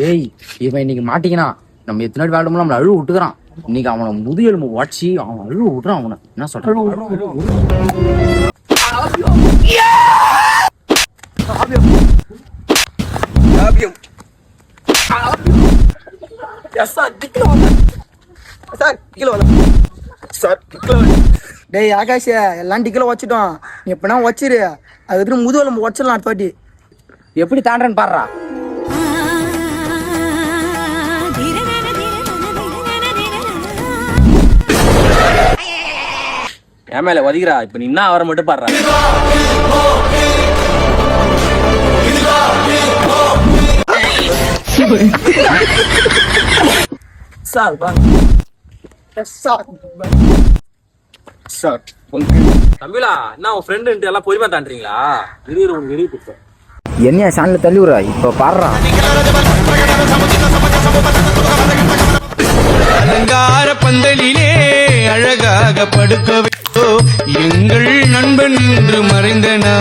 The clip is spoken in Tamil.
ஏய் இவன் இன்னைக்கு மாட்டிக்கினா நம்ம எத்தனை நாள் விளையாடுமோ நம்மள அழுவு விட்டுக்கிறான். இன்னைக்கு அவனை முதுகெலும்பு உடச்சி அவன் அழுவு விட்டுறான். அவனை என்ன சொல்றான்? டேய் ஆகாஷ், எல்லாம் டிக்கில வச்சுட்டோம். நீ எப்படின்னா வச்சிரு, அதுக்கு முதுகெலும்பு உடச்சிடலாம் அடுத்த வாட்டி. எப்படி தாண்டறன்னு பாடுறா. என் மேல ஒதிக்கிறா. இப்ப நீ என்ன அவரை மட்டும் பாடுறா. தம்பிலா, என்ன உன் ஃப்ரெண்டு எல்லாம் பொறுமையா தாண்டீங்களா? திடீர்னு உனக்கு வெளியே கொடுத்தேன். என்னையா சாண்ட்ல தள்ளி விடுறா. இப்ப பாடுறா. அலங்கார பந்தலிலே அழகாக படுக்க வைத்தோ எங்கள் நண்பன் என்று மறைந்தனா.